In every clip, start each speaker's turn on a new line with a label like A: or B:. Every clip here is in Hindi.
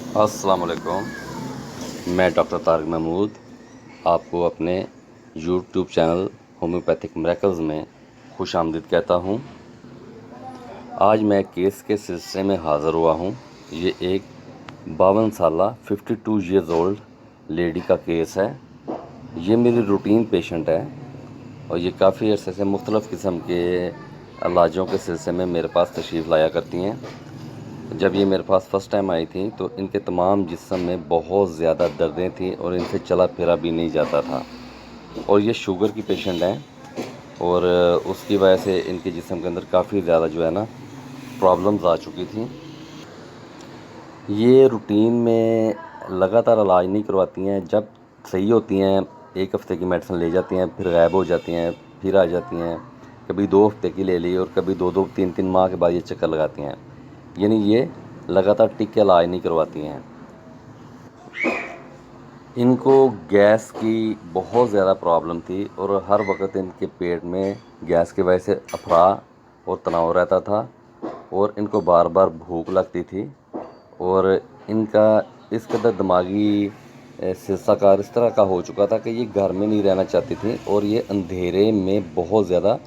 A: अस्सलाम वालेकुम। मैं डॉक्टर तारिक महमूद आपको अपने यूट्यूब चैनल होम्योपैथिक मिरेकल्स में खुश आमदीद कहता हूँ। आज मैं केस के सिलसिले में हाज़िर हुआ हूँ। ये एक 52 साला 52 ईयर्स ओल्ड लेडी का केस है। ये मेरी रूटीन पेशेंट है और ये काफ़ी अरसे से मुख्तलिफ़ किस्म के इलाजों के सिलसिले में मेरे पास तशरीफ़ लाया करती हैं। जब ये मेरे पास फ़र्स्ट टाइम आई थी तो इनके तमाम जिस्म में बहुत ज़्यादा दर्दें थीं और इनसे चला फिरा भी नहीं जाता था और ये शुगर की पेशेंट हैं और उसकी वजह से इनके जिस्म के अंदर काफ़ी ज़्यादा जो है ना प्रॉब्लम्स आ चुकी थी। ये रूटीन में लगातार इलाज नहीं करवाती हैं। जब सही होती हैं 1 हफ़्ते की मेडिसिन ले जाती हैं, फिर गायब हो जाती हैं, फिर आ जाती हैं। कभी 2 हफ़्ते की ले ली और कभी 2-2 3-3 माह के बाद ये चक्कर लगाती हैं। यानी ये लगातार टिक के इलाज नहीं करवाती हैं। इनको गैस की बहुत ज़्यादा प्रॉब्लम थी और हर वक्त इनके पेट में गैस की वजह से अफरा और तनाव रहता था और इनको बार बार भूख लगती थी और इनका इस कदर दिमागी सिलसिलाकार इस तरह का हो चुका था कि ये घर में नहीं रहना चाहती थी और ये अंधेरे में बहुत ज़्यादा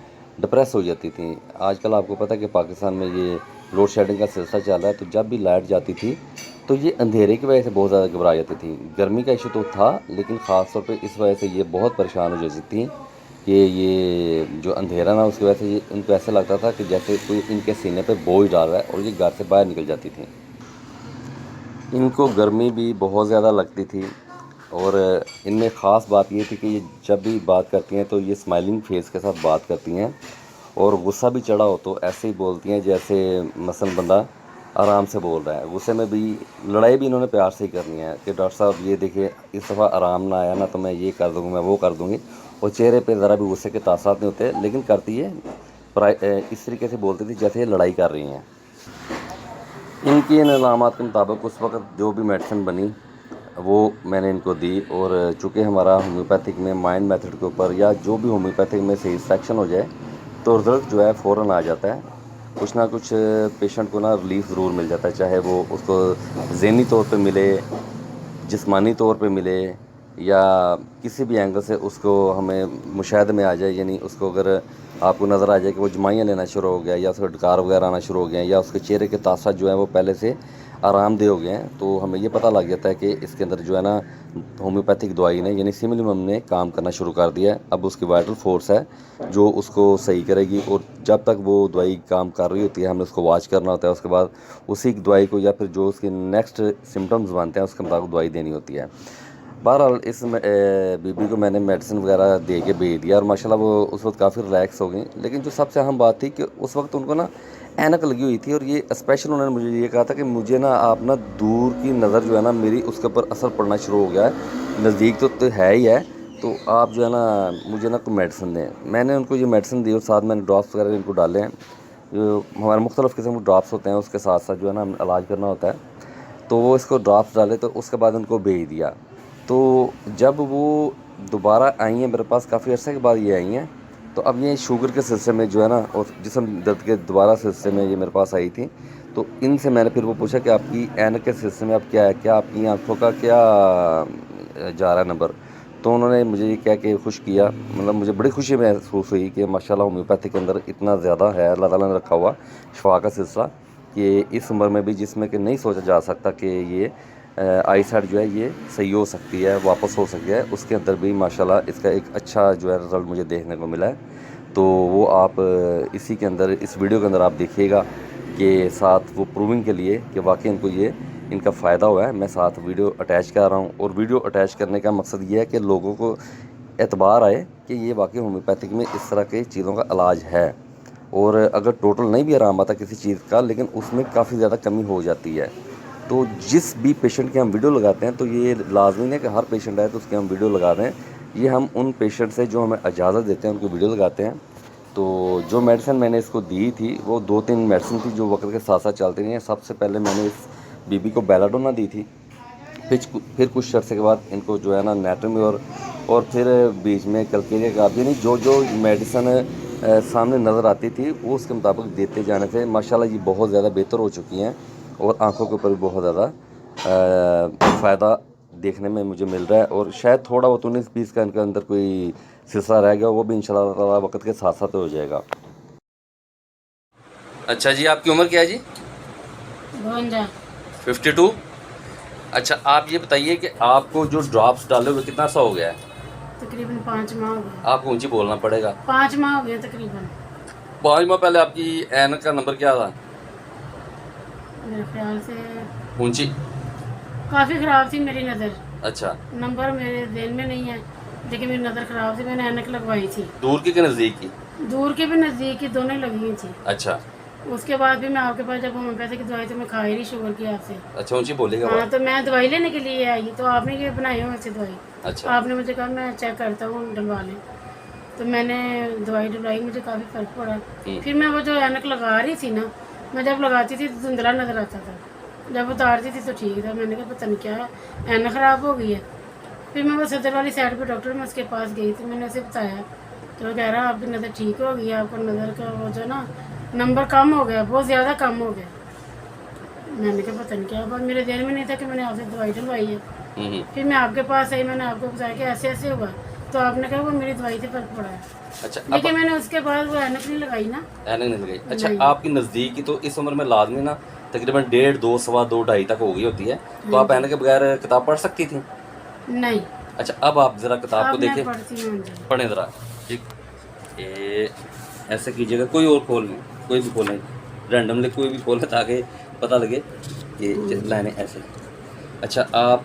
A: डिप्रेस हो जाती थी। आजकल आपको पता है कि पाकिस्तान में ये लोड शेडिंग का सिलसिला चल रहा है, तो जब भी लाइट जाती थी तो ये अंधेरे की वजह से बहुत ज़्यादा घबरा जाती थी। गर्मी का इशू तो था लेकिन ख़ास तौर पे इस वजह से ये बहुत परेशान हो जाती थी कि ये जो अंधेरा ना उसकी वजह से ये इनको ऐसा लगता था कि जैसे कोई इनके सीने पे बोझ डाल रहा है और ये घर से बाहर निकल जाती थी। इनको गर्मी भी बहुत ज़्यादा लगती थी और इनमें ख़ास बात ये थी कि ये जब भी बात करती हैं तो ये स्माइलिंग फेस के साथ बात करती हैं और गुस्सा भी चढ़ा हो तो ऐसे ही बोलती हैं जैसे मसलन बंदा आराम से बोल रहा है। गुस्से में भी लड़ाई भी इन्होंने प्यार से ही करनी है कि डॉक्टर साहब ये देखिए इस दफ़ा आराम ना आया ना तो मैं ये कर दूँगी, मैं वो कर दूँगी। और चेहरे पे ज़रा भी गुस्से के तासरात नहीं होते लेकिन करती है इस तरीके से बोलती थी जैसे ये लड़ाई कर रही हैं। इनकी इन इलामात के मुताबिक उस वक़्त जो भी मेडिसिन बनी वो मैंने इनको दी और चूँकि हमारा होम्योपैथिक में माइंड मेथड के ऊपर या जो भी होम्योपैथिक में सही सेक्शन हो जाए तो रिज़ल्ट जो है फ़ौरन आ जाता है। कुछ ना कुछ पेशेंट को ना रिलीफ़ ज़रूर मिल जाता है, चाहे वो उसको ज़हनी तौर पे मिले, जिस्मानी तौर पे मिले या किसी भी एंगल से उसको हमें मुशाहदे में आ जाए। यानी उसको अगर आपको नज़र आ जाए कि वो जमाइयाँ लेना शुरू हो गया या उसका डकार वगैरह आना शुरू हो गया या उसके चेहरे के तासरात जो हैं वो पहले से आरामदेह हो गए हैं, तो हमें ये पता लग जाता है कि इसके अंदर जो है ना होम्योपैथिक दवाई ने यानी सिमिलम ने काम करना शुरू कर दिया है। अब उसकी वाइटल फोर्स है जो उसको सही करेगी और जब तक वो दवाई काम कर रही होती है हमें उसको वॉच करना होता है। उसके बाद उसी दवाई को या फिर जो उसके नेक्स्ट सिम्टम्स बनते हैं उसके मुताबिक दवाई देनी होती है। बहरहाल इस बीबी को मैंने मेडिसिन वगैरह दे के भेज दिया और माशाल्लाह वो उस वक्त काफ़ी रिलैक्स हो गई। लेकिन जो सबसे अहम बात थी कि उस वक्त उनको ना ऐनक लगी हुई थी और ये स्पेशल उन्होंने मुझे ये कहा था कि मुझे ना आप ना दूर की नज़र जो है ना मेरी उसके ऊपर असर पड़ना शुरू हो गया है, नज़दीक तो है ही है, तो आप जो है ना मुझे ना कोई मेडिसिन दें। मैंने उनको ये मेडिसिन दी और साथ मैंने ड्रॉप्स वगैरह इनको डाले हैं। जो हमारे मुख्तलिफ़ किस्म के ड्रॉप्स होते हैं उसके साथ साथ जो है ना इलाज करना होता है, तो वो इसको ड्रॉप्स डाले तो उसके बाद उनको भेज दिया। तो जब वो दोबारा आई हैं मेरे पास काफ़ी अर्से के बाद ये आई हैं, तो अब ये शुगर के सिलसिले में जो है ना और जिस्म दर्द के दोबारा सिलसिले में ये मेरे पास आई थी। तो इनसे मैंने फिर वो पूछा कि आपकी ऐनक के सिलसिले में अब क्या है? क्या आपकी आँखों का क्या जा रहा है नंबर? तो उन्होंने मुझे ये कह के खुश किया, मतलब मुझे बड़ी खुशी महसूस हुई कि माशाल्लाह होम्योपैथी के अंदर इतना ज़्यादा है अल्लाह ताला ने रखा हुआ शिफा का सिलसिला कि इस उम्र में भी जिसमें कि नहीं सोचा जा सकता कि ये आई साइट जो है ये सही हो सकती है, वापस हो सकती है, उसके अंदर भी माशाल्लाह इसका एक अच्छा जो है रिज़ल्ट मुझे देखने को मिला है। तो वो आप इसी के अंदर इस वीडियो के अंदर आप देखिएगा कि साथ वो प्रूविंग के लिए कि वाक़ई इनको ये इनका फ़ायदा हुआ है। मैं साथ वीडियो अटैच कर रहा हूँ और वीडियो अटैच करने का मकसद ये है कि लोगों को एतबार आए कि ये वाक़ई होम्योपैथिक में इस तरह की चीज़ों का इलाज है और अगर टोटल नहीं भी आराम आता किसी चीज़ का लेकिन उसमें काफ़ी ज़्यादा कमी हो जाती है। तो जिस भी पेशेंट की हम वीडियो लगाते हैं तो ये लाज़मी नहीं है कि हर पेशेंट आए तो उसकी हम वीडियो लगा दें। ये हम उन पेशेंट से जो हमें इजाज़त देते हैं उनकी वीडियो लगाते हैं। तो जो मेडिसिन मैंने इसको दी थी वो 2-3 मेडिसिन थी जो वक्त के साथ-साथ चलती रही हैं। सबसे पहले मैंने इस बीबी को बेलाडोना दी थी। फिर कुछ अरसे के बाद इनको जो है ना नेट्रम्योर और फिर बीच में कल्केरिया का यानी जो मेडिसिन सामने नज़र आती थी वो उसके मुताबिक देते जाने से माशाल्लाह ये बहुत ज़्यादा बेहतर हो चुकी हैं और आँखों के ऊपर भी बहुत ज़्यादा फ़ायदा देखने में मुझे मिल रहा है, और शायद थोड़ा बहुत 19-20 का इनके अंदर कोई सिलसिला रह गया, वो भी इंशाल्लाह ताला वक्त के साथ साथ हो जाएगा। अच्छा जी, आपकी उम्र क्या है जी? 52। अच्छा, आप ये बताइए कि आपको जो ड्रॉप्स डाले हुए कितना सा हो गया है?
B: तकरीबन 5 माह हो गए।
A: आपको ऊंची बोलना पड़ेगा।
B: 5 माह हो गए तकरीबन।
A: 5 माह पहले आपकी ऐनक का नंबर क्या था?
B: मेरे ख्याल से
A: ऊंची।
B: काफ़ी ख़राब थी मेरी नज़र।
A: अच्छा,
B: नंबर मेरे ध्यान में नहीं है, लेकिन मेरी नज़र ख़राब थी, मैंने ऐनक लगवाई थी।
A: दूर की नज़दीक की?
B: दूर की भी नज़दीक की, दोनों लगी हुई थी।
A: अच्छा
B: उसके बाद भी मैं आपके पास जब होम्योपैथी की दवाई तो मैं खा ही रही शुगर की आपसे।
A: अच्छा, ऊंची बोलेगा
B: हाँ,
A: बात।
B: तो मैं दवाई लेने के लिए आई, तो आपने ये बनाई हो ऐसी दवाई।
A: अच्छा
B: आपने मुझे कहा मैं चेक करता हूँ, डलवा लें। तो मैंने दवाई डलवाई, मुझे काफ़ी फ़र्क पड़ा। फिर मैं वो जो ऐनक लगा रही थी ना, मैं जब लगाती थी तो धुंधला नज़र आता था, जब उतारती थी तो ठीक था। मैंने कहा पता नहीं क्या ऐनक ख़राब हो गई है। फिर मैं वो सदर वाली साइड पे डॉक्टर में उसके पास गई थी, मैंने उसे बताया, तो वो कह रहा आपकी नज़र ठीक हो गई है, आपका नज़र का वो जो ना नंबर कम हो गया, बहुत ज़्यादा कम हो गया। मैंने कहा पता नहीं क्या बात, मेरे ध्यान में नहीं था कि मैंने आपसे दवाई डलवाई है। फिर मैं आपके पास आई, मैंने आपको बताया कि ऐसे ऐसे हुआ, तो आपने कहा वो मेरी दवाई से फर्क पड़ा है।
A: अच्छा, अब
B: लेकिन मैंने उसके बाद वो ऐनक नहीं लगाई ना।
A: ऐनक नहीं लगी। अच्छा,
B: नहीं।
A: आपकी नज़दीक की तो इस उम्र में लाजमी ना तकरीबन 1.5, 2, सवा 2, 2.5 तक हो गई होती है, तो आप ऐनक के बगैर किताब पढ़ सकती थी?
B: नहीं,
A: अच्छा, अब आप ज़रा किताब को
B: अब मैं
A: देखें,
B: पढ़ती हूँ जी।
A: पढ़ें ज़रा। ठीक, ये ऐसे कीजिएगा, कोई और खोल नहीं, कोई भी खोलें, रैंडमली कोई भी खोलें ताकि पता लगे कि लाइनें ऐसे। अच्छा, आप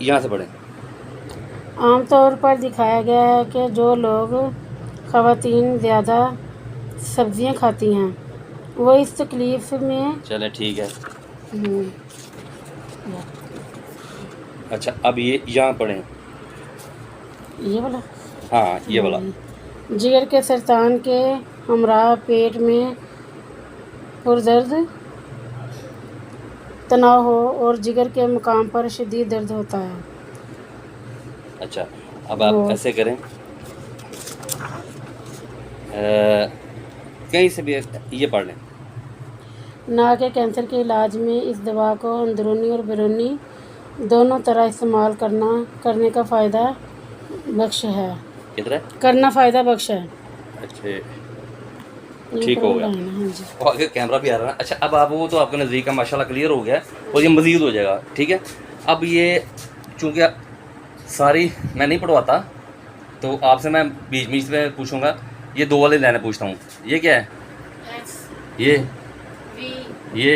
A: यहाँ से पढ़ें।
B: आमतौर पर दिखाया गया है कि जो लोग ख़वातीन ज़्यादा सब्ज़ियाँ खाती हैं वो इस तकलीफ़ में
A: चलें ठीक है।
B: हम्म,
A: अच्छा, अब ये यहाँ पढ़ें।
B: ये वाला
A: हाँ, ये वाला।
B: जिगर के सरतान के हमरा पेट में पुरदर्द तनाव हो और जिगर के मकाम पर शदीद दर्द होता है।
A: अच्छा, अब आप
B: वो
A: ऐसे करें, कहीं से भी ये पढ़ लें।
B: नाक के कैंसर के इलाज में इस दवा को अंदरूनी और बैरूनी दोनों तरह इस्तेमाल करने का फ़ायदा बख्श है।
A: किधर है?
B: करना फ़ायदा बख्श है।
A: अच्छा,
B: ये
A: ठीक हो गया।
B: ऊपर हाँ जी।
A: और आगे कैमरा भी आ रहा है ना। अच्छा, अब आप वो तो आपके नज़दीक का माशाल्लाह क्लियर हो गया है, और ये मज़ीद हो जाएगा। ठीक है, अब ये चूँकि सारी मैं नहीं पढ़वाता, तो आपसे मैं बीच बीच में पूछूंगा। ये दो वाले लाइनें पूछता हूँ। ये क्या है?
B: X,
A: ये
B: V,
A: ये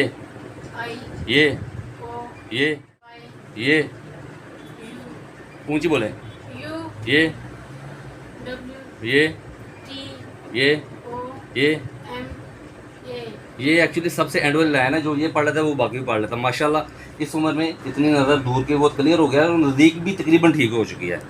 B: I,
A: ये
B: O,
A: ये
B: Y,
A: ये
B: U,
A: ऊंची बोले।
B: U,
A: ये
B: W,
A: ये
B: T,
A: ये
B: O,
A: ये
B: M, A।
A: ये एक्चुअली सबसे एंड वाली लाइन है, जो ये पढ़ लेता है वो बाकी भी पढ़ लेता है। माशाल्लाह इस उम्र में इतनी नज़र दूर के बहुत क्लियर हो गया है, और नज़दीक भी तकरीबन ठीक हो चुकी है।